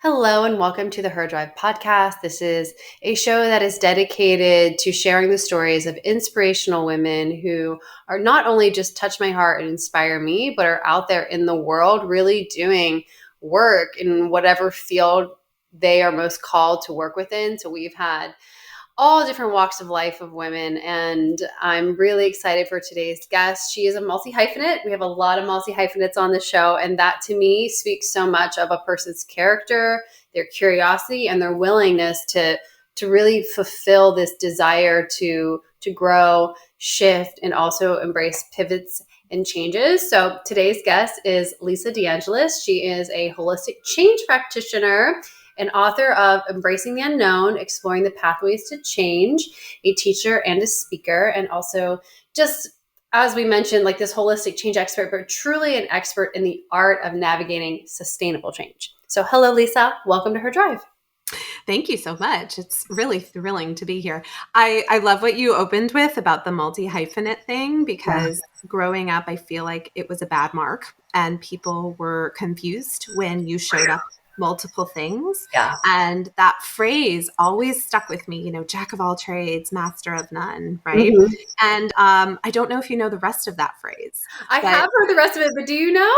Hello and welcome to the Her Drive podcast. This is a show that is dedicated to sharing the stories of inspirational women who are not only just touch my heart and inspire me, but are out there in the world really doing work in whatever field they are most called to work within. So we've had all different walks of life of women. And I'm really excited for today's guest. She is a multi-hyphenate. We have a lot of multi-hyphenates on the show. And that to me speaks so much of a person's character, their curiosity, and their willingness to really fulfill this desire to grow, shift, and also embrace pivots and changes. So today's guest is Lisa DeAngelis. She is a holistic change practitioner, an author of Embracing the Unknown, Exploring the Pathways to Change, a teacher and a speaker, and also just, as we mentioned, like this holistic change expert, but truly an expert in the art of navigating sustainable change. So hello, Lisa. Welcome to Her Drive. Thank you so much. It's really thrilling to be here. I love what you opened with about the multi-hyphenate thing, because growing up, I feel like it was a bad mark and people were confused when you showed up multiple things. Yeah. And that phrase always stuck with me, jack of all trades, master of none, right? Mm-hmm. And I don't know if you know the rest of that phrase. I have heard the rest of it, but do you know?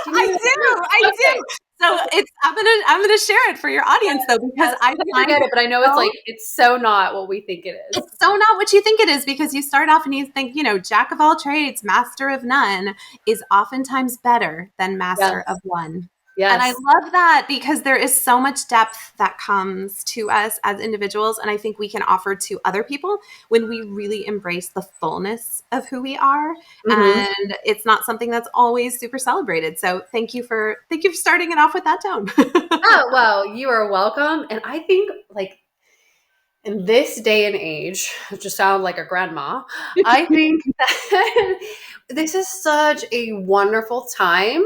I do. So I'm gonna share it for your audience though, because I forget it, but I know it's so not what we think it is. It's so not what you think it is, because you start off and you think, jack of all trades, master of none is oftentimes better than master of one. Yes. And I love that, because there is so much depth that comes to us as individuals. And I think we can offer to other people when we really embrace the fullness of who we are. Mm-hmm. And it's not something that's always super celebrated. So thank you for starting it off with that tone. Oh, well, you are welcome. And I think in this day and age, just sound like a grandma, I think that this is such a wonderful time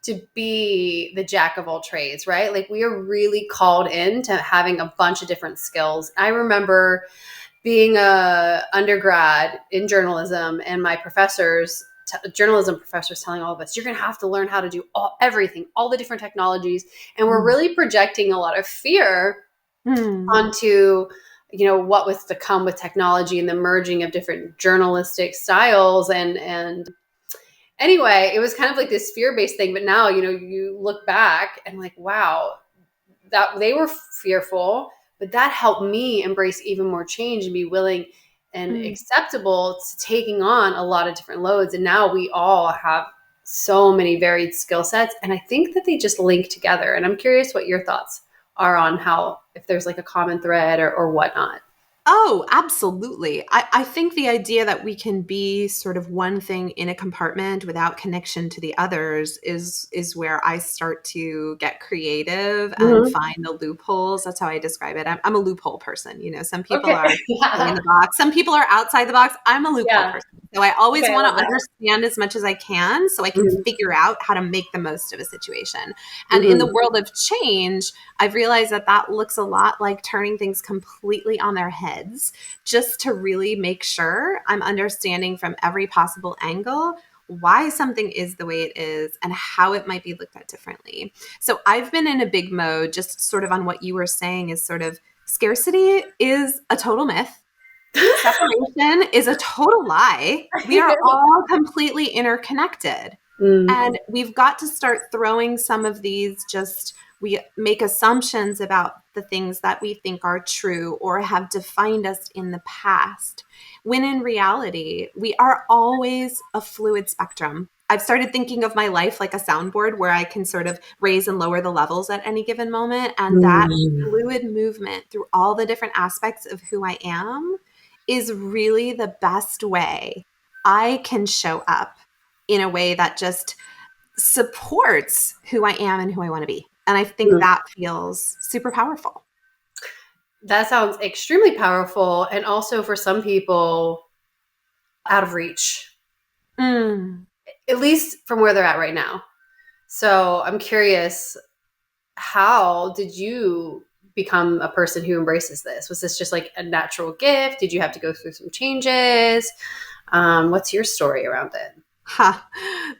to be the jack of all trades, right? Like we are really called into having a bunch of different skills. I remember being a undergrad in journalism, and my journalism professors telling all of us, you're going to have to learn how to do everything, all the different technologies. And we're really projecting a lot of fear onto what was to come with technology and the merging of different journalistic styles. And anyway, it was kind of like this fear-based thing. But now, you look back and like, wow, that they were fearful, but that helped me embrace even more change and be willing and acceptable to taking on a lot of different loads. And now we all have so many varied skill sets. And I think that they just link together. And I'm curious what your thoughts are on how, if there's like a common thread or whatnot. Oh, absolutely. I think the idea that we can be sort of one thing in a compartment without connection to the others is where I start to get creative and find the loopholes. That's how I describe it. I'm a loophole person. Some people are in the box. Some people are outside the box. I'm a loophole person. So I always want to understand as much as I can so I can figure out how to make the most of a situation. And in the world of change, I've realized that looks a lot like turning things completely on their heads, just to really make sure I'm understanding from every possible angle why something is the way it is and how it might be looked at differently. So I've been in a big mode, just sort of on what you were saying, is sort of scarcity is a total myth. Separation is a total lie. We are all completely interconnected. And we've got to start throwing some of these we make assumptions about the things that we think are true or have defined us in the past, when in reality, we are always a fluid spectrum. I've started thinking of my life like a soundboard where I can sort of raise and lower the levels at any given moment. And that fluid movement through all the different aspects of who I am is really the best way I can show up in a way that just supports who I am and who I want to be. And I think that feels super powerful. That sounds extremely powerful. And also for some people, out of reach, at least from where they're at right now. So I'm curious, how did you become a person who embraces this? Was this just like a natural gift? Did you have to go through some changes? What's your story around it?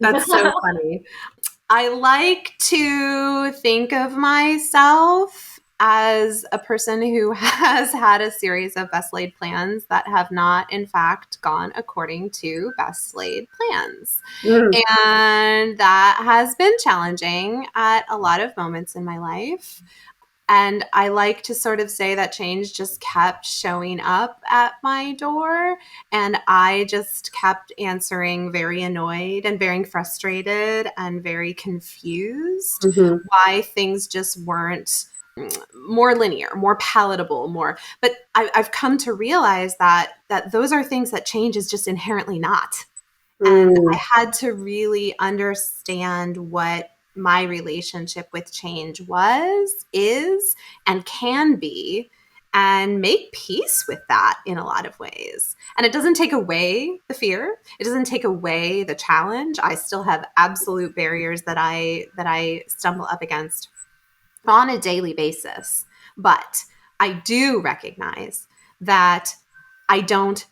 That's so funny. I like to think of myself as a person who has had a series of best laid plans that have not, in fact, gone according to best laid plans. Mm, And that has been challenging at a lot of moments in my life. And I like to sort of say that change just kept showing up at my door. And I just kept answering very annoyed and very frustrated and very confused mhm, why things just weren't more linear, more palatable, more. But I've come to realize that those are things that change is just inherently not. And I mm, had to really understand what my relationship with change was, is, and can be, and make peace with that in a lot of ways. And it doesn't take away the fear. It doesn't take away the challenge. I still have absolute barriers that I stumble up against on a daily basis. But I do recognize that I don't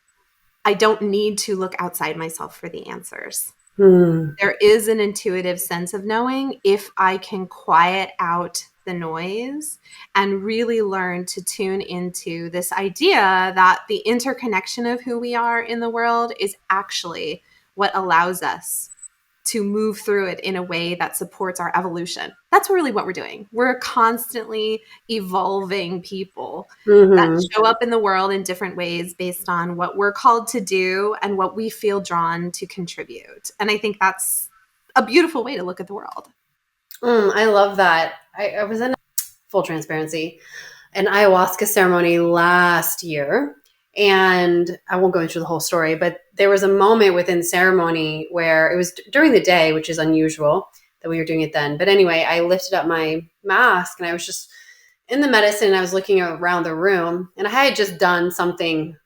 I don't need to look outside myself for the answers. mm, There is an intuitive sense of knowing if I can quiet out the noise and really learn to tune into this idea that the interconnection of who we are in the world is actually what allows us to move through it in a way that supports our evolution. That's really what we're doing. We're constantly evolving people that mhm. show up in the world in different ways based on what we're called to do and what we feel drawn to contribute. And I think that's a beautiful way to look at the world. I love that. I was in full transparency an ayahuasca ceremony last year. And I won't go into the whole story, but there was a moment within the ceremony where it was during the day, which is unusual that we were doing it then. But anyway, I lifted up my mask and I was just in the medicine. And I was looking around the room and I had just done something,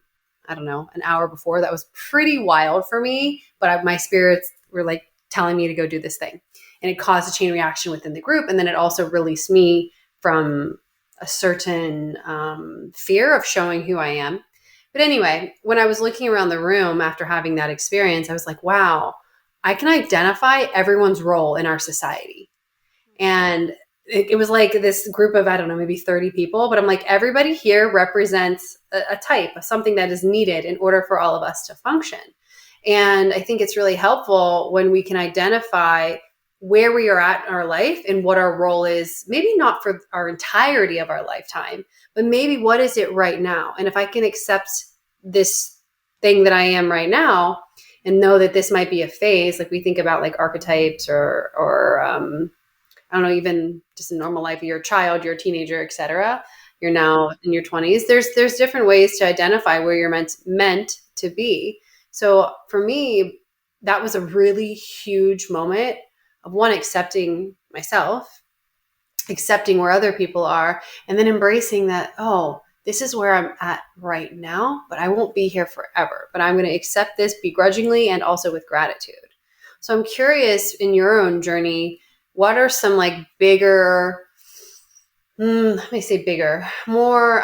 I don't know, an hour before that was pretty wild for me. But my spirits were like telling me to go do this thing. And it caused a chain reaction within the group. And then it also released me from a certain fear of showing who I am. But anyway, when I was looking around the room after having that experience, I was like, wow, I can identify everyone's role in our society. And it was like this group of, I don't know, maybe 30 people, but I'm like, everybody here represents a type of something that is needed in order for all of us to function. And I think it's really helpful when we can identify where we are at in our life and what our role is, maybe not for our entirety of our lifetime, but maybe what is it right now? And if I can accept this thing that I am right now and know that this might be a phase, like we think about like archetypes or I don't know, even just a normal life, you're a child, you're a teenager, etc. You're now in your 20s. There's different ways to identify where you're meant to be. So for me, that was a really huge moment of one, accepting myself, accepting where other people are, and then embracing that, oh, this is where I'm at right now, but I won't be here forever. But I'm going to accept this begrudgingly and also with gratitude. So I'm curious, in your own journey, what are some like bigger, let me say bigger, more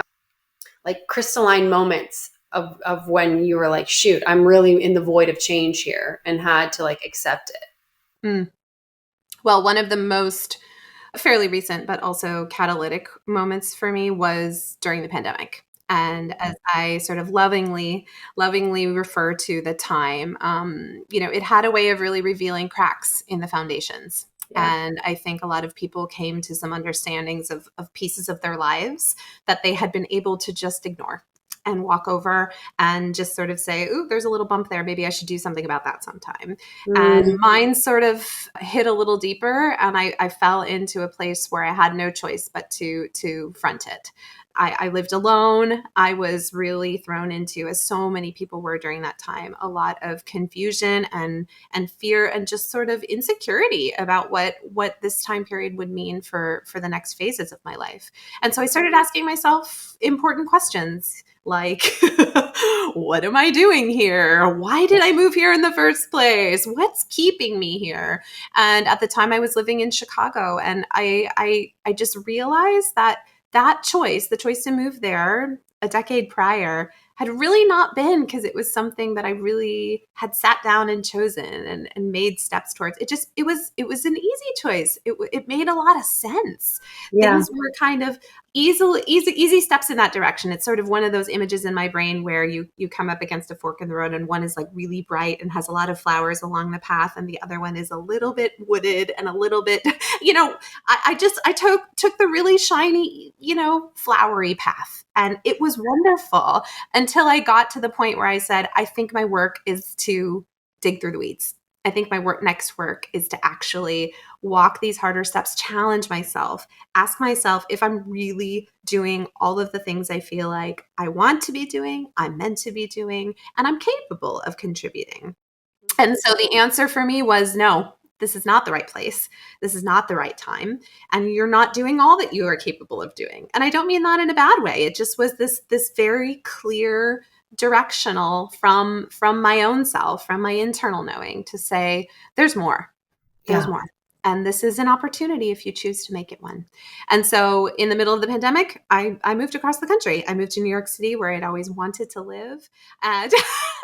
like crystalline moments of when you were like, shoot, I'm really in the void of change here and had to like accept it? Mm. Well, one of the most fairly recent, but also catalytic moments for me was during the pandemic. And as I sort of lovingly refer to the time, it had a way of really revealing cracks in the foundations. Yeah. And I think a lot of people came to some understandings of pieces of their lives that they had been able to just ignore and walk over and just sort of say, ooh, there's a little bump there. Maybe I should do something about that sometime. And Mm, mine sort of hit a little deeper, and I fell into a place where I had no choice but to front it. I lived alone. I was really thrown into, as so many people were during that time, a lot of confusion and fear and just sort of insecurity about what this time period would mean for the next phases of my life. And so I started asking myself important questions like, what am I doing here? Why did I move here in the first place? What's keeping me here? And at the time I was living in Chicago, and I just realized that choice, the choice to move there a decade prior, had really not been, because it was something that I really had sat down and chosen and made steps towards. It was an easy choice. It made a lot of sense. Yeah. Things were kind of easy steps in that direction. It's sort of one of those images in my brain where you come up against a fork in the road, and one is like really bright and has a lot of flowers along the path, and the other one is a little bit wooded and a little bit, I took the really shiny, flowery path, and it was wonderful until I got to the point where I said, I think my work is to dig through the weeds. I think my next work is to actually walk these harder steps, challenge myself, ask myself if I'm really doing all of the things I feel like I want to be doing, I'm meant to be doing, and I'm capable of contributing. And so the answer for me was no, this is not the right place. This is not the right time. And you're not doing all that you are capable of doing. And I don't mean that in a bad way. It just was this very clear directional from my own self, from my internal knowing, to say, there's more. There's Yeah. more. And this is an opportunity if you choose to make it one. And so in the middle of the pandemic, I moved across the country. I moved to New York City, where I'd always wanted to live. And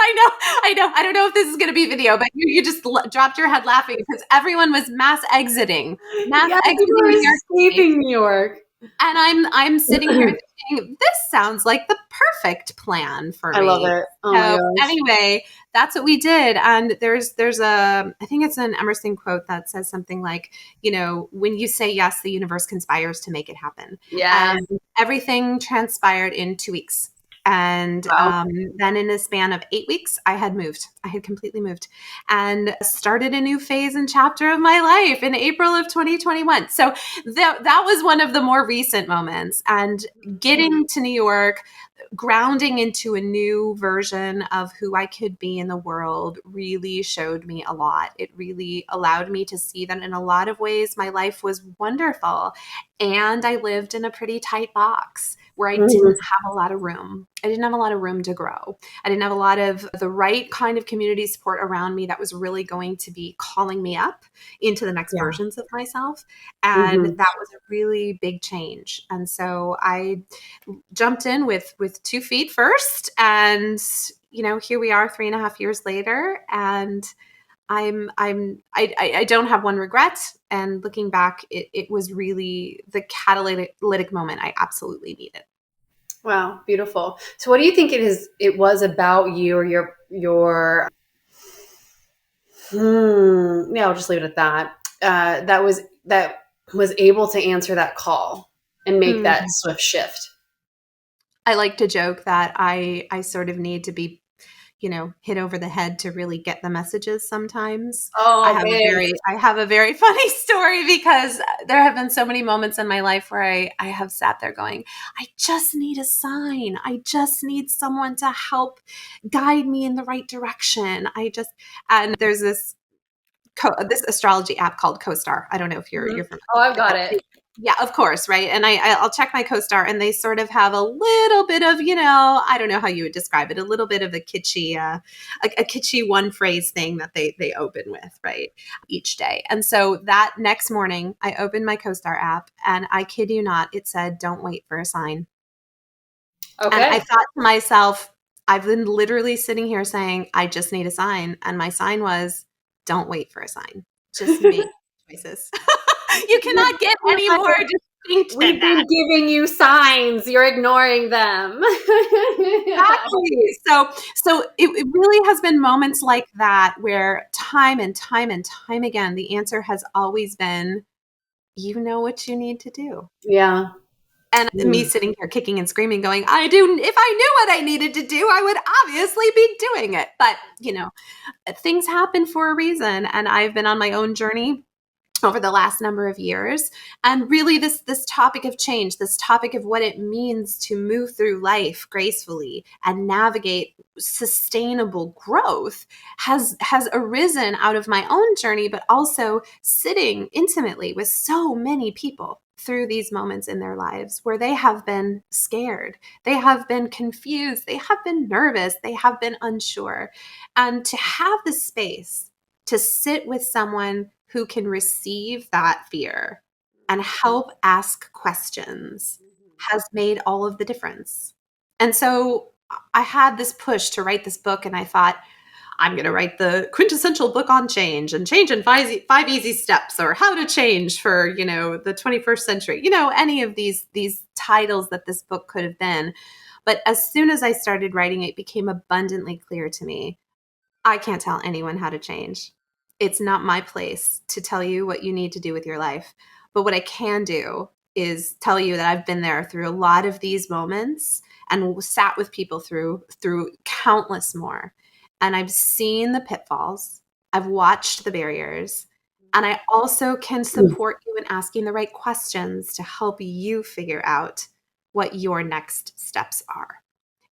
I know. I don't know if this is going to be video, but you just dropped your head laughing because everyone was mass Yeah, people exiting are New York City. escaping New York. And I'm sitting here thinking, this sounds like the perfect plan for I love me. it. Oh my So gosh. anyway, that's what we did. And there's I think it's an Emerson quote that says something like, when you say yes, the universe conspires to make it happen. Yes. And everything transpired in 2 weeks. And Wow. then in a span of 8 weeks, I had moved. I had completely moved and started a new phase and chapter of my life in April of 2021. So that was one of the more recent moments. And getting to New York, grounding into a new version of who I could be in the world, really showed me a lot. It really allowed me to see that in a lot of ways, my life was wonderful. And I lived in a pretty tight box where I didn't Mhm. have a lot of room. I didn't have a lot of room to grow. I didn't have a lot of the right kind of community support around me that was really going to be calling me up into the next Yeah. versions of myself. And Mhm. that was a really big change. And so I jumped in with 2 feet first, and here we are 3.5 years later, and I don't have one regret. And looking back, it was really the catalytic moment I absolutely needed. Wow, beautiful. So what do you think it was about you, or yeah, I'll just leave it at that. That was able to answer that call and make that Mm. swift shift. I like to joke that I sort of need to be, hit over the head to really get the messages sometimes. Oh man. I have a very funny story, because there have been so many moments in my life where I have sat there going, I just need a sign. I just need someone to help guide me in the right direction. And there's this astrology app called CoStar. I don't know if Mhm. you're familiar Oh, I've with got it. it. Yeah, of course, right? And I'll check my CoStar, and they sort of have a little bit of, I don't know how you would describe it, a little bit of a kitschy one phrase thing that they open with, right, each day. And so that next morning, I opened my CoStar app, and I kid you not, it said, "Don't wait for a sign." And I Okay. thought to myself, I've been literally sitting here saying, I just need a sign. And my sign was, don't wait for a sign. Just make choices. You cannot get You're any more like, distinct than we've that. been giving you signs. You're ignoring them. Yeah. Exactly. So it really has been moments like that where time and time and time again, the answer has always been, you know what you need to do. Yeah. And me sitting here kicking and screaming, going, if I knew what I needed to do, I would obviously be doing it. But, things happen for a reason. And I've been on my own journey over the last number of years. And really this topic of change, this topic of what it means to move through life gracefully and navigate sustainable growth has arisen out of my own journey, but also sitting intimately with so many people through these moments in their lives where they have been scared, they have been confused, they have been nervous, they have been unsure. And to have the space to sit with someone who can receive that fear and help ask questions has made all of the difference. And so I had this push to write this book, and I thought, I'm going to write the quintessential book on change, and change in five easy steps, or how to change for, the 21st century, any of these titles that this book could have been. But as soon as I started writing, it became abundantly clear to me, I can't tell anyone how to change. It's not my place to tell you what you need to do with your life. But what I can do is tell you that I've been there through a lot of these moments and sat with people through countless more. And I've seen the pitfalls. I've watched the barriers. And I also can support you in asking the right questions to help you figure out what your next steps are.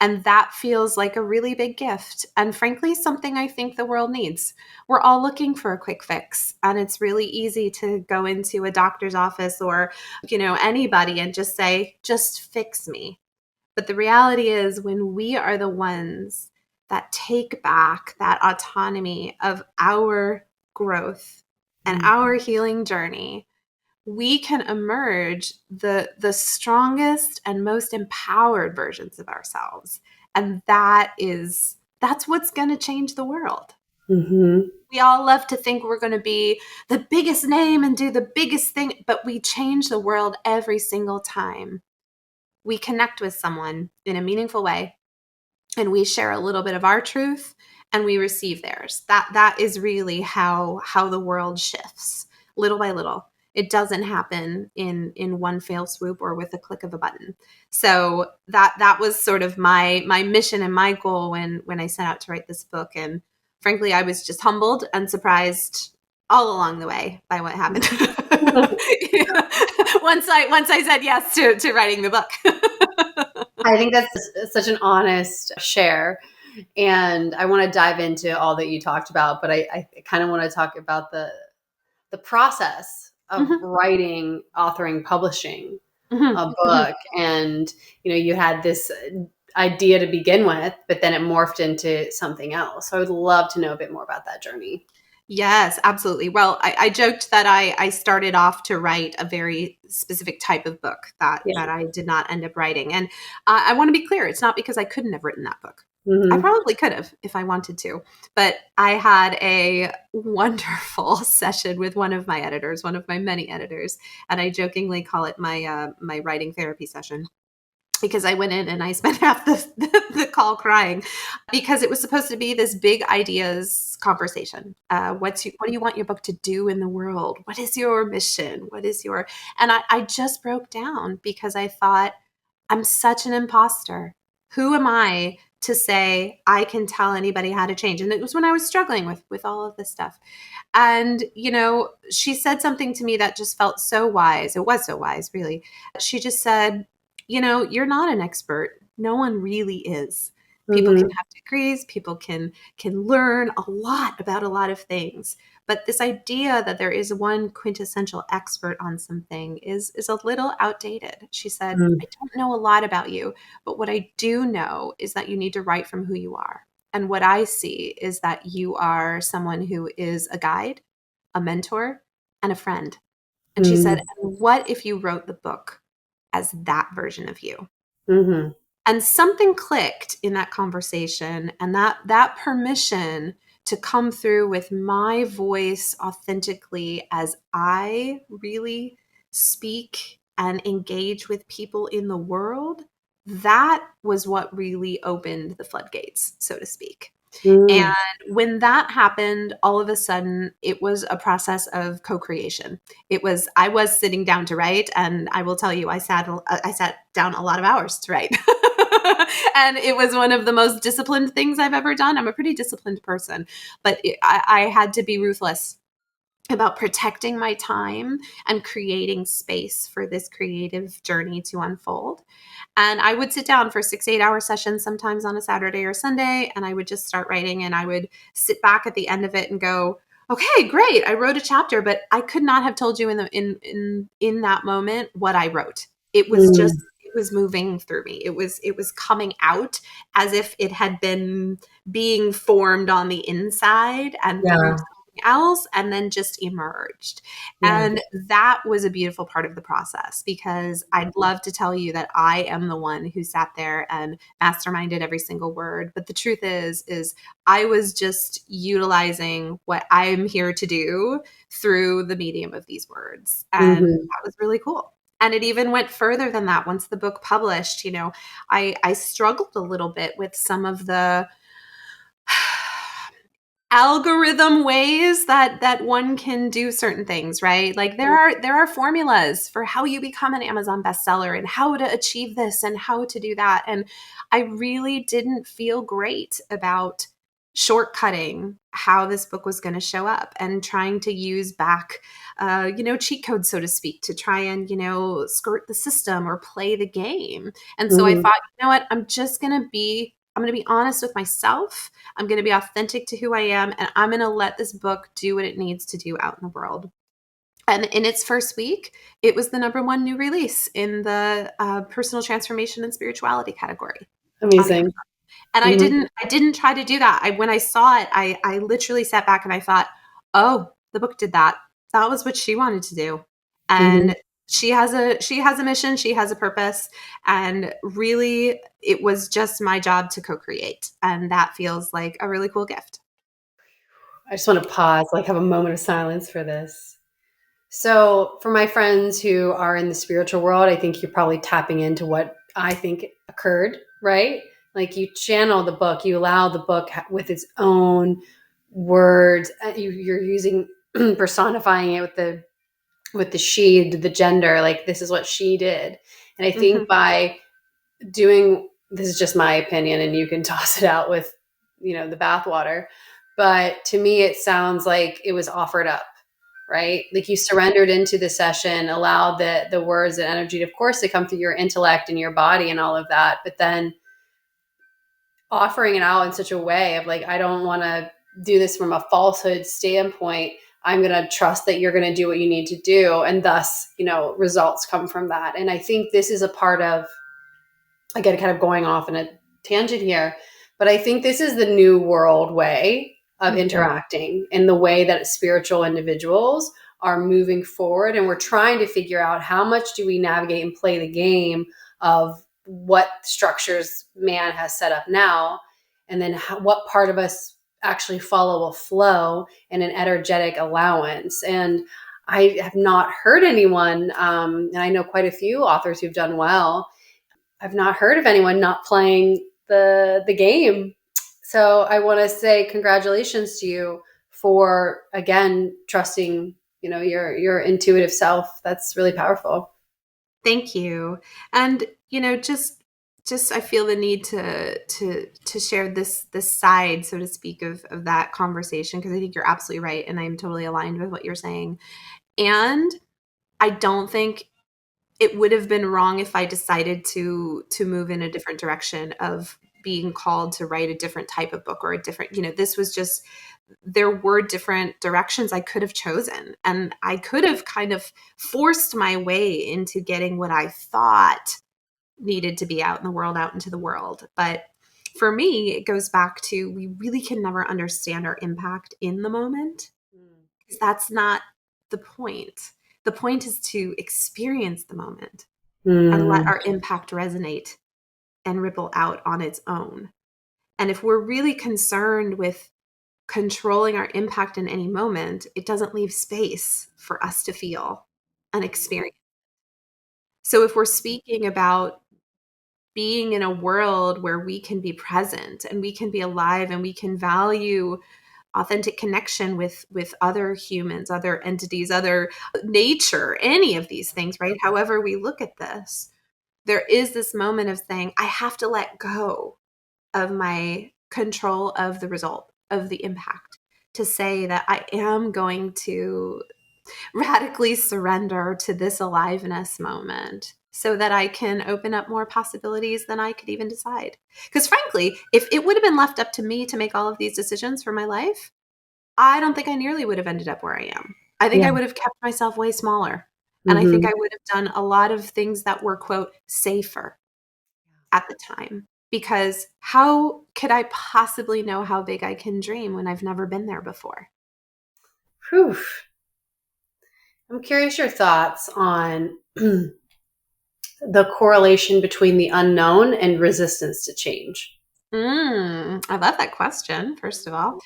And that feels like a really big gift. And frankly, something I think the world needs. We're all looking for a quick fix. And it's really easy to go into a doctor's office or, anybody and just say, just fix me. But the reality is, when we are the ones that take back that autonomy of our growth and our healing journey, we can emerge the strongest and most empowered versions of ourselves. And that's what's going to change the world. Mm-hmm. We all love to think we're going to be the biggest name and do the biggest thing, but we change the world every single time we connect with someone in a meaningful way, and we share a little bit of our truth and we receive theirs. That is really how the world shifts, little by little. It doesn't happen in one fell swoop or with a click of a button. So that was sort of my mission and my goal when I set out to write this book. And frankly, I was just humbled and surprised all along the way by what happened. Once I said yes to writing the book. I think that's such an honest share. And I want to dive into all that you talked about, but I kind of want to talk about the process of writing, authoring, publishing a book. And, you had this idea to begin with, but then it morphed into something else. So I would love to know a bit more about that journey. Yes, absolutely. Well, I joked that I started off to write a very specific type of book that I did not end up writing. And I want to be clear, it's not because I couldn't have written that book. I probably could have if I wanted to, but I had a wonderful session with one of my editors, one of my many editors, and I jokingly call it my writing therapy session, because I went in and I spent half the call crying, because it was supposed to be this big ideas conversation. What do you want your book to do in the world? What is your mission? And I just broke down because I thought, I'm such an imposter. Who am I to say I can tell anybody how to change? And it was when I was struggling with all of this stuff. And, she said something to me that just felt so wise. It was so wise, really. She just said, you're not an expert. No one really is. People can have degrees. People can learn a lot about a lot of things. But this idea that there is one quintessential expert on something is a little outdated. She said, I don't know a lot about you, but what I do know is that you need to write from who you are. And what I see is that you are someone who is a guide, a mentor, and a friend. And she said, and what if you wrote the book as that version of you? And something clicked in that conversation, and that permission to come through with my voice authentically as I really speak and engage with people in the world, that was what really opened the floodgates, so to speak. And when that happened, all of a sudden, it was a process of co-creation. I was sitting down to write, and I will tell you, I sat down a lot of hours to write. And it was one of the most disciplined things I've ever done. I'm a pretty disciplined person, but I had to be ruthless about protecting my time and creating space for this creative journey to unfold. And I would sit down for 6 8 hour sessions, sometimes on a Saturday or Sunday, and I would just start writing, and I would sit back at the end of it and go, okay, great, I wrote a chapter, but I could not have told you in that moment what I wrote. It was moving through me. It was coming out as if it had been being formed on the inside and through else, and then just emerged. Yeah. And that was a beautiful part of the process, because I'd love to tell you that I am the one who sat there and masterminded every single word. But the truth is I was just utilizing what I'm here to do through the medium of these words. And Hmm. that was really cool. And it even went further than that. Once the book published, I struggled a little bit with some of the algorithm ways that one can do certain things, right? Like there are formulas for how you become an Amazon bestseller and how to achieve this and how to do that. And I really didn't feel great about shortcutting how this book was going to show up and trying to use back cheat codes, so to speak, to try and skirt the system or play the game. And so I Hmm. thought, you know what, I'm going to be honest with myself. I'm going to be authentic to who I am, and I'm going to let this book do what it needs to do out in the world. And in its first week, it was the number one new release in the personal transformation and spirituality category on Amazon. Amazing. And I Hmm. didn't try to do that. When I saw it, I literally sat back and I thought, oh, the book did that. That was what she wanted to do. Hmm. And she has a mission, she has a purpose, and really it was just my job to co-create. And that feels like a really cool gift. I just want to pause, like have a moment of silence for this. So, for my friends who are in the spiritual world, I think you're probably tapping into what I think occurred, right? Like you channel the book, you allow the book with its own words. You're using personifying it with the she, the gender. Like this is what she did, and I Hmm. think by doing this is just my opinion, and you can toss it out with the bathwater. But to me, it sounds like it was offered up, right? Like you surrendered into the session, allowed the words and energy, of course, to come through your intellect and your body and all of that, but then offering it out in such a way of like, I don't want to do this from a falsehood standpoint. I'm going to trust that you're going to do what you need to do. And thus, results come from that. And I think this is a part of, again, kind of going off in a tangent here, but I think this is the new world way of Hmm. interacting and the way that spiritual individuals are moving forward. And we're trying to figure out how much do we navigate and play the game of what structures man has set up now, and then what part of us actually follow a flow and an energetic allowance. And I have not heard anyone, and I know quite a few authors who've done well. I've not heard of anyone not playing the game. So I want to say congratulations to you for again trusting, your intuitive self. That's really powerful. Thank you. And just I feel the need to share this side, so to speak, of that conversation, because I think you're absolutely right, and I'm totally aligned with what you're saying. And I don't think it would have been wrong if I decided to move in a different direction of being called to write a different type of book, or a different, this was just, there were different directions I could have chosen, and I could have kind of forced my way into getting what I thought needed to be out in the world, out into the world. But for me, it goes back to, we really can never understand our impact in the moment, because that's not the point. The point is to experience the moment and let Mm. our impact resonate and ripple out on its own. And if we're really concerned with controlling our impact in any moment, it doesn't leave space for us to feel and experience. So if we're speaking about being in a world where we can be present and we can be alive and we can value authentic connection with other humans, other entities, other nature, any of these things, right? However we look at this, there is this moment of saying, I have to let go of my control of the result, of the impact, to say that I am going to radically surrender to this aliveness moment so that I can open up more possibilities than I could even decide. Because frankly, if it would have been left up to me to make all of these decisions for my life, I don't think I nearly would have ended up where I am. I think Yeah. I would have kept myself way smaller. And I think Hmm. I would have done a lot of things that were, quote, safer at the time. Because how could I possibly know how big I can dream when I've never been there before? Whew. I'm curious your thoughts on the correlation between the unknown and resistance to change. I love that question, first of all.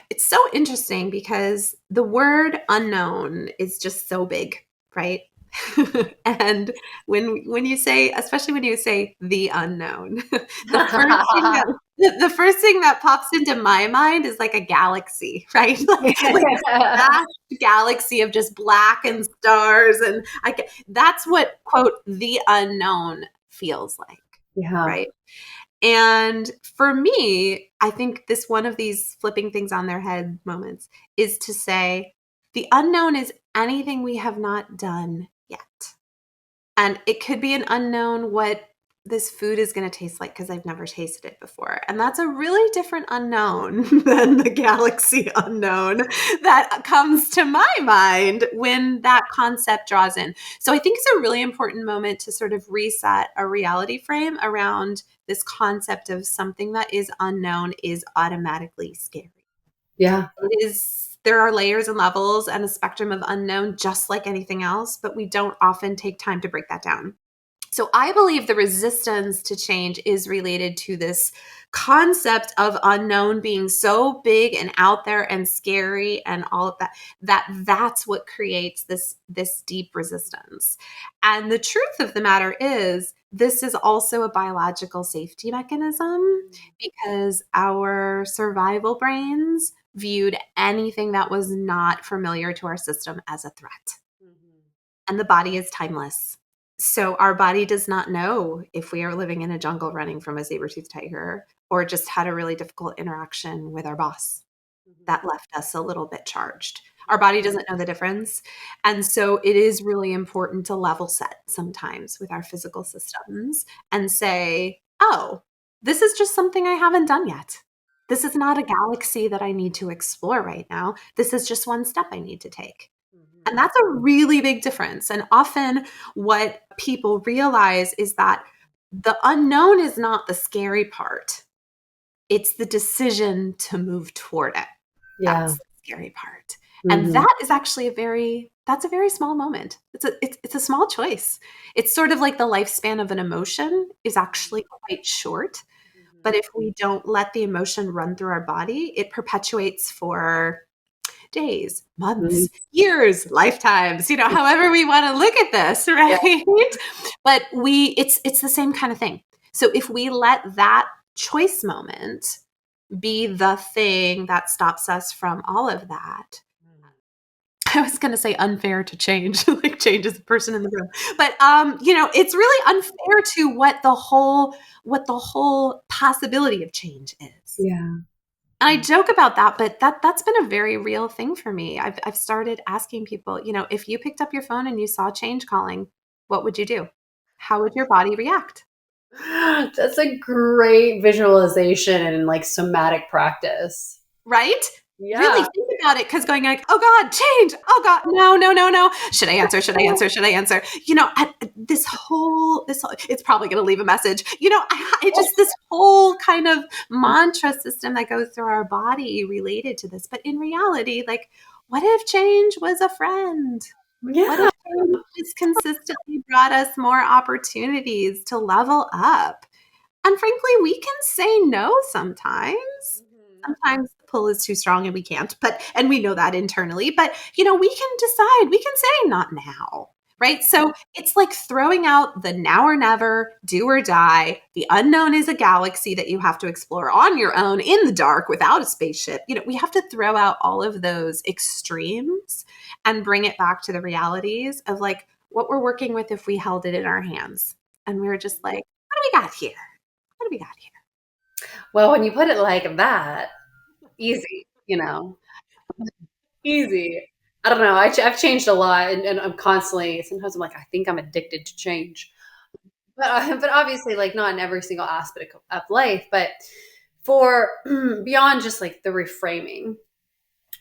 It's so interesting because the word unknown is just so big, right? And when you say, especially when you say the unknown, the first thing that the first thing that pops into my mind is like a galaxy, right? Like this vast galaxy of just black and stars, and that's what quote the unknown feels like, Yeah. right? And for me, I think this one of these flipping things on their head moments is to say the unknown is anything we have not done yet. And it could be an unknown what this food is going to taste like because I've never tasted it before. And that's a really different unknown than the galaxy unknown that comes to my mind when that concept draws in. So I think it's a really important moment to sort of reset a reality frame around this concept of something that is unknown is automatically scary. Yeah. It is, there are layers and levels and a spectrum of unknown just like anything else, but we don't often take time to break that down. So I believe the resistance to change is related to this concept of unknown being so big and out there and scary and all of that, that's what creates this deep resistance. And the truth of the matter is this is also a biological safety mechanism because our survival brains viewed anything that was not familiar to our system as a threat. And the body is timeless. So our body does not know if we are living in a jungle running from a saber-toothed tiger or just had a really difficult interaction with our boss that left us a little bit charged. Our body doesn't know the difference. And so it is really important to level set sometimes with our physical systems and say, oh, this is just something I haven't done yet. This is not a galaxy that I need to explore right now. This is just one step I need to take. And that's a really big difference. And often what people realize is that the unknown is not the scary part. It's the decision to move toward it. Yeah. That's the scary part. And Mhm. that is actually that's a very small moment. It's a small choice. It's sort of like the lifespan of an emotion is actually quite short. But if we don't let the emotion run through our body, it perpetuates for days, Mhm. months, years, lifetimes, however we want to look at this, Yeah. right? But it's the same kind of thing. So if we let that choice moment be the thing that stops us from all of that, I was going to say unfair to change, like change is the person in the room. But it's really unfair to what the whole possibility of change is. Yeah. And I joke about that, but that's been a very real thing for me. I've started asking people, if you picked up your phone and you saw change calling, what would you do? How would your body react? That's a great visualization and like somatic practice. Right? Really Yeah. think about it because going like, oh God, change. Oh God, no, no, no, no. Should I answer? Should I answer? Should I answer? This whole, it's probably going to leave a message. It just this whole kind of mantra system that goes through our body related to this. But in reality, like, what if change was a friend? What Yeah. if change just consistently brought us more opportunities to level up? And frankly, we can say no sometimes. Sometimes the pull is too strong and we can't, and we know that internally, but we can decide, we can say not now, right? So it's like throwing out the now or never, do or die. The unknown is a galaxy that you have to explore on your own in the dark without a spaceship. We have to throw out all of those extremes and bring it back to the realities of like what we're working with if we held it in our hands. And we were just like, what do we got here? What do we got here? Well, when you put it like that, easy, easy. I don't know. I've changed a lot, and I'm constantly. Sometimes I'm like, I think I'm addicted to change, but obviously, like not in every single aspect of life. But for beyond just like the reframing,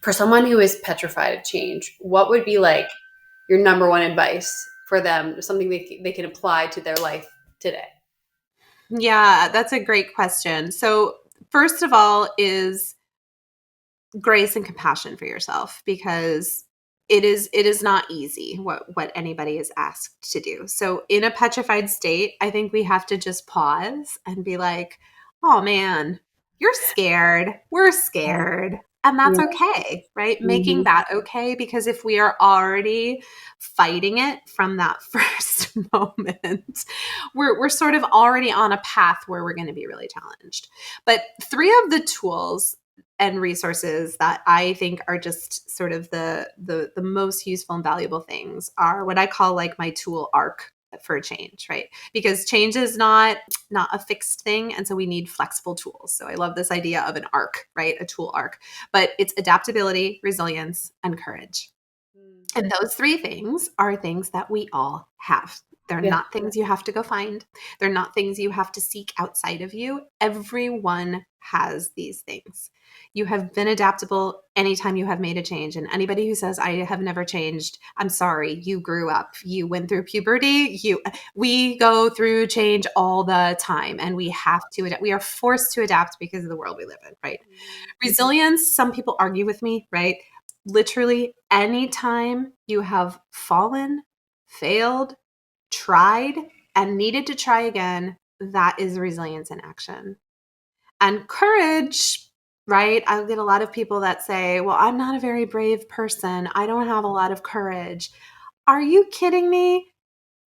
for someone who is petrified of change, what would be like your number one advice for them? Something they can apply to their life today. Yeah, that's a great question. So, first of all, is grace and compassion for yourself, because it is not easy what anybody is asked to do. So in a petrified state, I think we have to just pause and be like, oh man, you're scared, we're scared, and that's Yeah. okay, right? Making Mhm. that okay, because if we are already fighting it from that first moment, we're sort of already on a path where we're going to be really challenged. But three of the tools and resources that I think are just sort of the most useful and valuable things are what I call like my tool arc for change, right? Because change is not a fixed thing, and so we need flexible tools. So I love this idea of an arc, right? A tool arc. But it's adaptability, resilience, and courage. Mm. And those three things are things that we all have. They're Yeah. not things you have to go find. They're not things you have to seek outside of you. Everyone has these things. You have been adaptable anytime you have made a change. And anybody who says, I have never changed, I'm sorry, you grew up, you went through puberty, we go through change all the time, and we have to adapt. We are forced to adapt because of the world we live in, right? Resilience, some people argue with me, right? Literally, anytime you have fallen, failed, tried, and needed to try again, that is resilience in action. And courage, right? I get a lot of people that say, well, I'm not a very brave person. I don't have a lot of courage. Are you kidding me?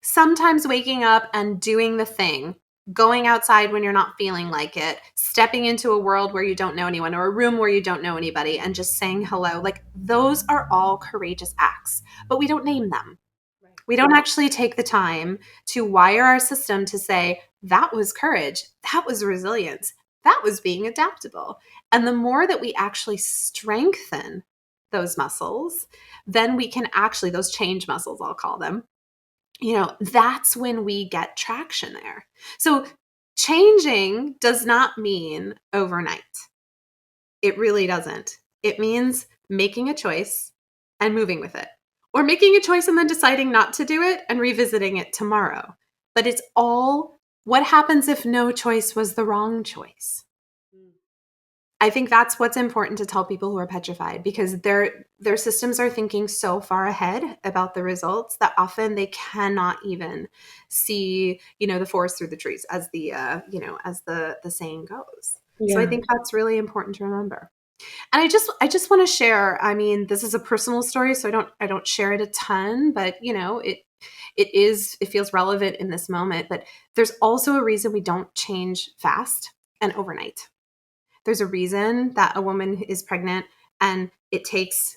Sometimes waking up and doing the thing, going outside when you're not feeling like it, stepping into a world where you don't know anyone or a room where you don't know anybody and just saying hello, like those are all courageous acts, but we don't name them. Right. We don't actually take the time to wire our system to say, that was courage, that was resilience, that was being adaptable. And the more that we actually strengthen those muscles, then we can actually, those change muscles, I'll call them, that's when we get traction there. So changing does not mean overnight. It really doesn't. It means making a choice and moving with it, or making a choice and then deciding not to do it and revisiting it tomorrow. But it's all, what happens if no choice was the wrong choice? Mm. I think that's what's important to tell people who are petrified, because their systems are thinking so far ahead about the results that often they cannot even see, the forest through the trees, as the saying goes. So I Yeah. think that's really important to remember. And I just want to share, I mean, this is a personal story, so I don't share it a ton, but it feels relevant in this moment. But there's also a reason we don't change fast and overnight. There's a reason that a woman is pregnant and it takes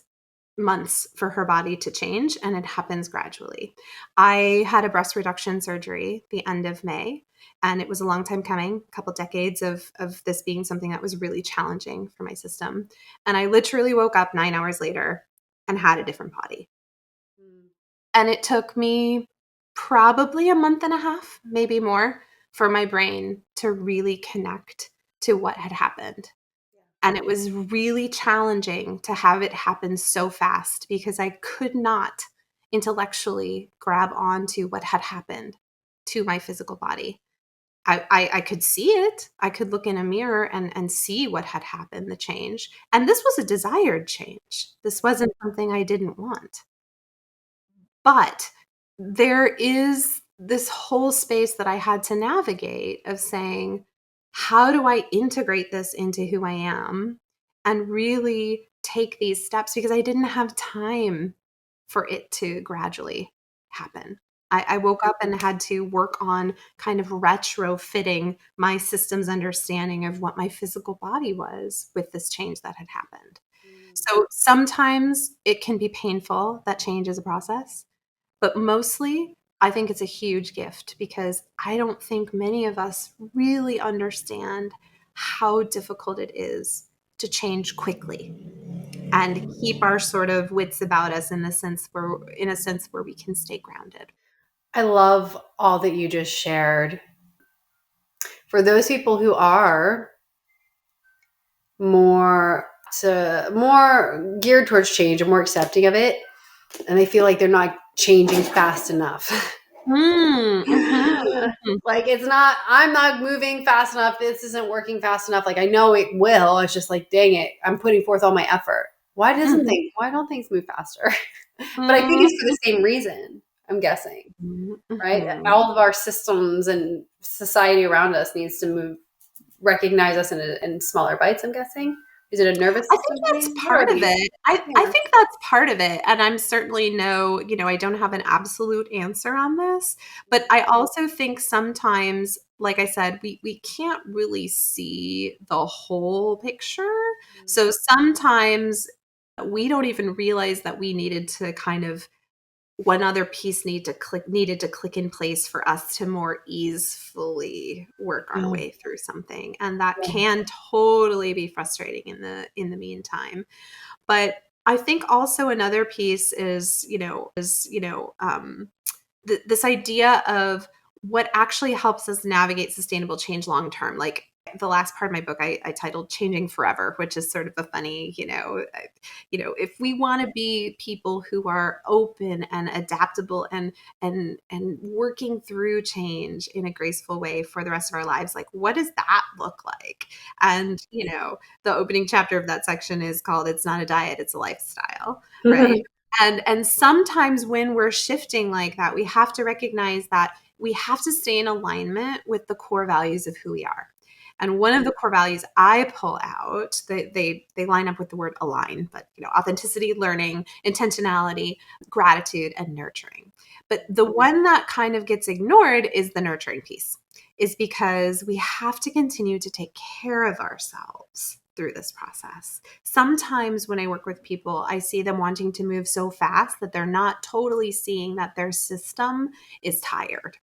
months for her body to change, and it happens gradually. I had a breast reduction surgery the end of May, and it was a long time coming, a couple decades of this being something that was really challenging for my system. And I literally woke up 9 hours later and had a different body. Mm. And it took me probably a month and a half, maybe more, for my brain to really connect to what had happened. And it was really challenging to have it happen so fast, because I could not intellectually grab onto what had happened to my physical body. I could see it. I could look in a mirror and see what had happened, the change. And this was a desired change. This wasn't something I didn't want. But there is this whole space that I had to navigate of saying, how do I integrate this into who I am and really take these steps? Because I didn't have time for it to gradually happen. I woke up and had to work on kind of retrofitting my system's understanding of what my physical body was with this change that had happened. Mm. So sometimes it can be painful. That change is a process. But mostly, I think it's a huge gift, because I don't think many of us really understand how difficult it is to change quickly and keep our sort of wits about us in a sense where we can stay grounded. I love all that you just shared. For those people who are more geared towards change and more accepting of it, and they feel like they're not changing fast enough. Mm-hmm. Mhm. Like I'm not moving fast enough. This isn't working fast enough. Like I know it will. It's just like, dang it, I'm putting forth all my effort. Mhm. Why don't things move faster? But I think Mhm. it's for the same reason, I'm guessing, right? Mhm. All of our systems and society around us needs to recognize us in smaller bites, I'm guessing. Is it a nervous I think system that's thing? What are part of these? it. I Yeah. think that's part of it, and I'm certainly I don't have an absolute answer on this, but I also think sometimes, like I said, we can't really see the whole picture. So sometimes we don't even realize that we needed to kind of one other piece needed to click in place for us to more easily work our Yeah. way through something, and that Yeah. can totally be frustrating in the meantime. But I think also another piece is this idea of what actually helps us navigate sustainable change long term. Like the last part of my book, I titled "Changing Forever," which is sort of a funny, if we want to be people who are open and adaptable and working through change in a graceful way for the rest of our lives, like what does that look like? And the opening chapter of that section is called "It's Not a Diet, It's a Lifestyle," right? And sometimes when we're shifting like that, we have to recognize that we have to stay in alignment with the core values of who we are. And one of the core values I pull out, they line up with the word align, but authenticity, learning, intentionality, gratitude, and nurturing. But the one that kind of gets ignored is the nurturing piece, is because we have to continue to take care of ourselves through this process. Sometimes when I work with people, I see them wanting to move so fast that they're not totally seeing that their system is tired,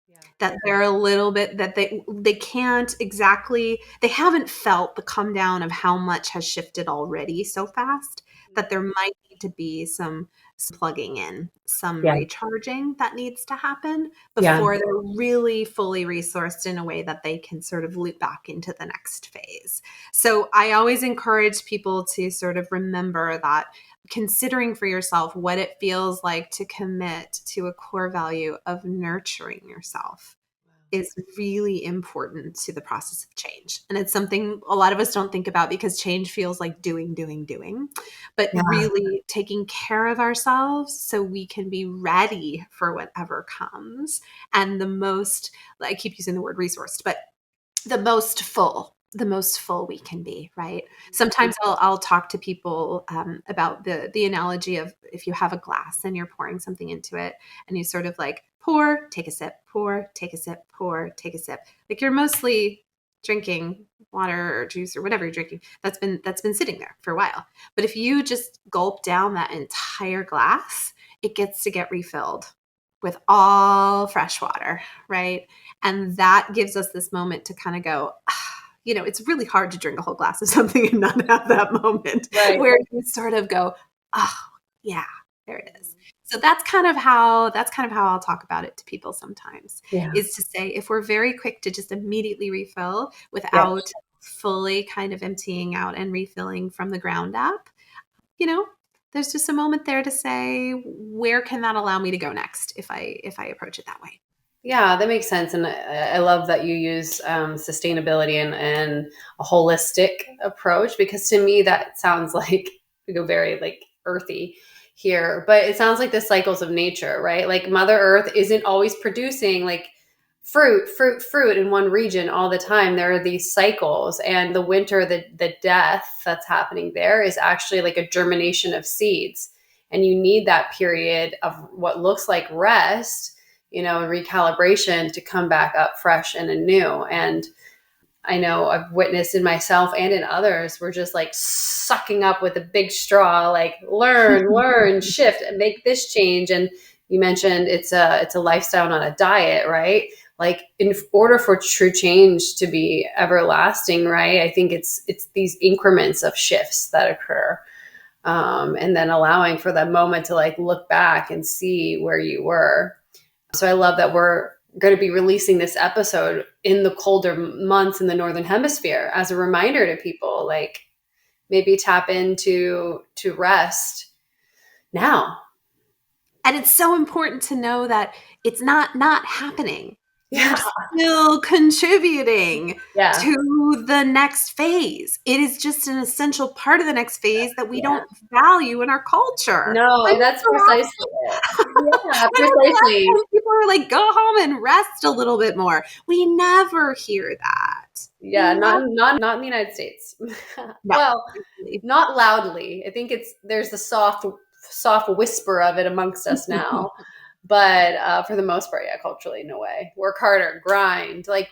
Yeah. that they're a little bit, that they can't exactly, they haven't felt the come down of how much has shifted already so fast, that there might need to be some plugging in, some Yeah. recharging that needs to happen Yeah. before they're really fully resourced in a way that they can sort of loop back into the next phase. So I always encourage people to sort of remember that considering for yourself what it feels like to commit to a core value of nurturing yourself is really important to the process of change. And it's something a lot of us don't think about because change feels like doing, doing, doing. But Yeah. really taking care of ourselves so we can be ready for whatever comes. And I keep using the word resourced, but the most full we can be, right? Sometimes I'll talk to people about the analogy of if you have a glass and you're pouring something into it and you sort of like pour, take a sip, pour, take a sip, pour, take a sip. Like you're mostly drinking water or juice or whatever you're drinking that's been sitting there for a while. But if you just gulp down that entire glass, it gets to get refilled with all fresh water, right? And that gives us this moment to kind of go, it's really hard to drink a whole glass of something and not have that moment Right. where you sort of go, oh, yeah, there it is. So that's kind of how I'll talk about it to people sometimes, Yeah. is to say if we're very quick to just immediately refill Yeah. without fully kind of emptying out and refilling from the ground up, you know, there's just a moment there to say, where can that allow me to go next if I approach it that way? Yeah, that makes sense, and I love that you use sustainability and a holistic approach, because to me that sounds like we go very like earthy here, but it sounds like the cycles of nature, right? Like Mother Earth isn't always producing like fruit in one region all the time. There are these cycles, and the winter, the death that's happening there is actually like a germination of seeds, and you need that period of what looks like rest, and recalibration to come back up fresh and anew. And I know I've witnessed in myself and in others, we're just like sucking up with a big straw, like learn, shift, and make this change. And you mentioned it's a lifestyle, not a diet, right? Like in order for true change to be everlasting, right? I think it's these increments of shifts that occur. And then allowing for that moment to like look back and see where you were. So I love that we're going to be releasing this episode in the colder months in the Northern Hemisphere as a reminder to people, like maybe tap into to rest now. And it's so important to know that it's not happening. you're Yeah. still contributing Yeah. to the next phase. It is just an essential part of the next phase that we Yeah. don't value in our culture. No, I'm and that's so precisely it. Yeah, precisely. when people are like, go home and rest a little bit more. We never hear that. We Yeah, never, not in the United States. no. Well, not loudly. I think there's the soft whisper of it amongst us now. But for the most part, yeah, culturally, no way. Work harder, grind, like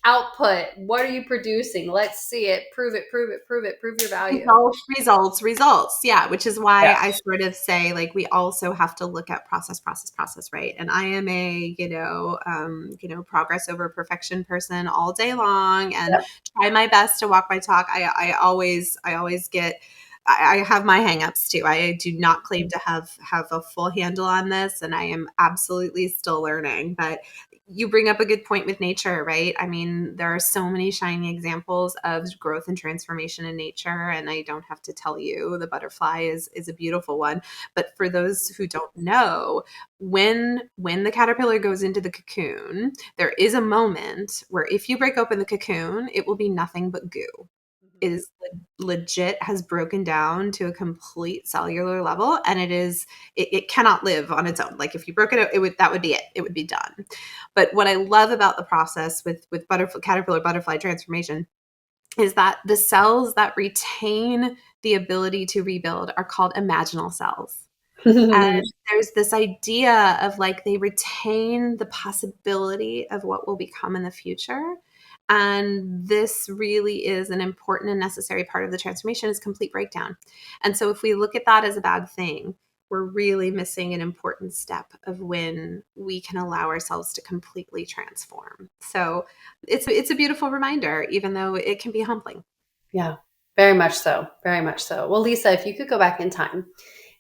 output. What are you producing? Let's see it. Prove it, prove it, prove it, prove your value. Results. Yeah, which is why Yeah. I sort of say like we also have to look at process, right? And I am a progress over perfection person all day long, and Yeah. try my best to walk my talk. I always get. I have my hangups too. I do not claim to have a full handle on this, and I am absolutely still learning. But you bring up a good point with nature, right? I mean, there are so many shining examples of growth and transformation in nature, and I don't have to tell you the butterfly is a beautiful one. But for those who don't know, when the caterpillar goes into the cocoon, there is a moment where if you break open the cocoon, it will be nothing but goo. It is legit has broken down to a complete cellular level, and it cannot live on its own. Like if you broke it, that would be it. It would be done. But what I love about the process with caterpillar butterfly transformation is that the cells that retain the ability to rebuild are called imaginal cells. And there's this idea of like they retain the possibility of what will become in the future. And this really is an important and necessary part of the transformation is complete breakdown. And so if we look at that as a bad thing, we're really missing an important step of when we can allow ourselves to completely transform. So it's a beautiful reminder, even though it can be humbling. Yeah, very much so. Very much so. Well, Lisa, if you could go back in time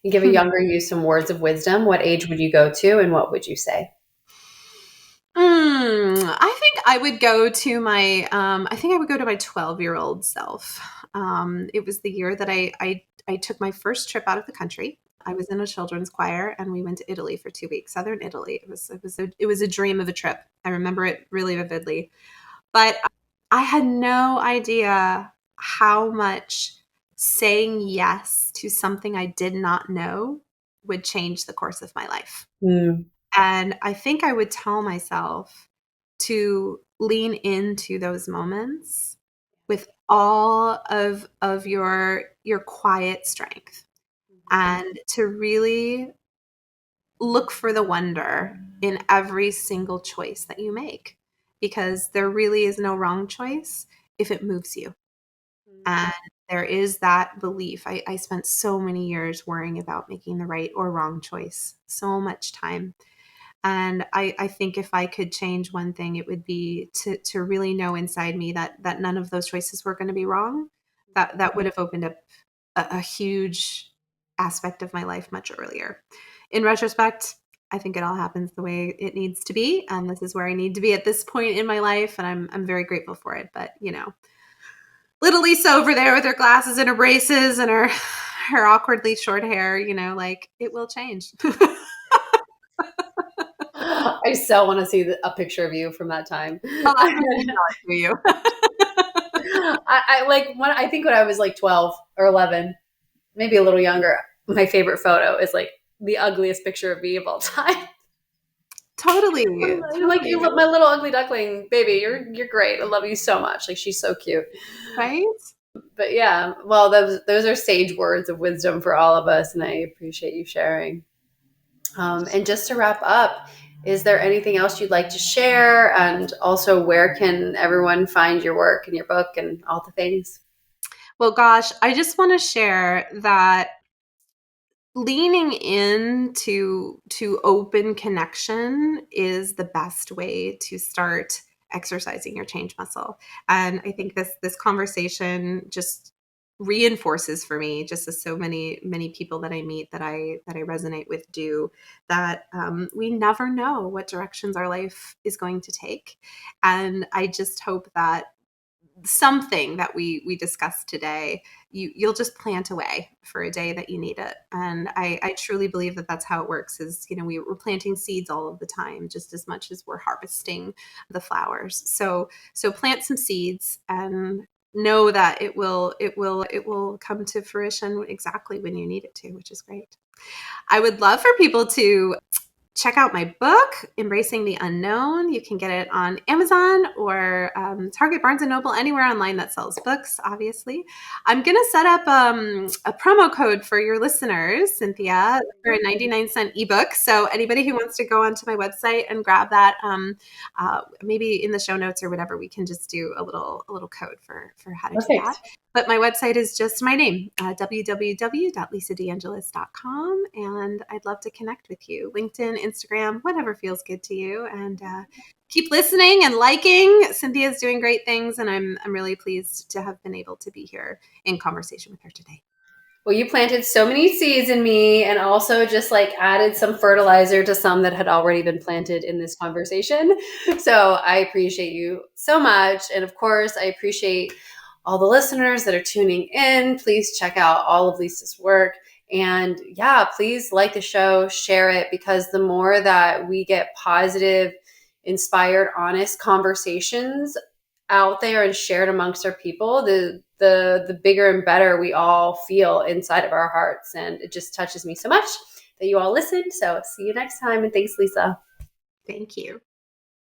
and give a younger you some words of wisdom, what age would you go to and what would you say? I think I would go to my 12-year-old self. It was the year that I took my first trip out of the country. I was in a children's choir and we went to Italy for 2 weeks, southern Italy. It was a dream of a trip. I remember it really vividly. But I had no idea how much saying yes to something I did not know would change the course of my life. Mm. And I think I would tell myself to lean into those moments with all of your quiet strength and to really look for the wonder in every single choice that you make, because there really is no wrong choice if it moves you. And there is that belief. I spent so many years worrying about making the right or wrong choice, so much time. And I think if I could change one thing, it would be to really know inside me that none of those choices were going to be wrong. That would have opened up a huge aspect of my life much earlier. In retrospect, I think it all happens the way it needs to be, and this is where I need to be at this point in my life, and I'm very grateful for it. But little Lisa over there with her glasses and her braces and her awkwardly short hair, like it will change. I so want to see a picture of you from that time. I'll have to email it to you. I like I think when I was like 12 or 11, maybe a little younger, my favorite photo is like the ugliest picture of me of all time. Totally, Like totally. you look, my little ugly duckling baby, you're great. I love you so much. Like she's so cute. Right? But yeah, well, those are sage words of wisdom for all of us, and I appreciate you sharing. And just to wrap up, is there anything else you'd like to share? And also, where can everyone find your work and your book and all the things? Well, gosh, I just want to share that leaning into to open connection is the best way to start exercising your change muscle. And I think this conversation just reinforces for me, just as so many people that I meet that I resonate with do, that we never know what directions our life is going to take. And I just hope that something that we discussed today, you'll just plant away for a day that you need it. And I truly believe that that's how it works. Is, you know, we're planting seeds all of the time, just as much as we're harvesting the flowers. So plant some seeds and know that it will come to fruition exactly when you need it to, which is great. I would love for people to check out my book, Embracing the Unknown. You can get it on Amazon or Target, Barnes & Noble, anywhere online that sells books, obviously. I'm going to set up a promo code for your listeners, Cynthia, for a 99-cent ebook. So anybody who wants to go onto my website and grab that, maybe in the show notes or whatever, we can just do a little code for how to do that. Perfect. But my website is just my name, www.lisadeangelis.com. And I'd love to connect with you. LinkedIn, Instagram, whatever feels good to you. And keep listening and liking. Cynthia's doing great things. And I'm really pleased to have been able to be here in conversation with her today. Well, you planted so many seeds in me and also just like added some fertilizer to some that had already been planted in this conversation. So I appreciate you so much. And of course, I appreciate all the listeners that are tuning in. Please check out all of Lisa's work. And yeah, please like the show, share it, because the more that we get positive, inspired, honest conversations out there and shared amongst our people, the bigger and better we all feel inside of our hearts. And it just touches me so much that you all listened. So see you next time. And thanks, Lisa. Thank you.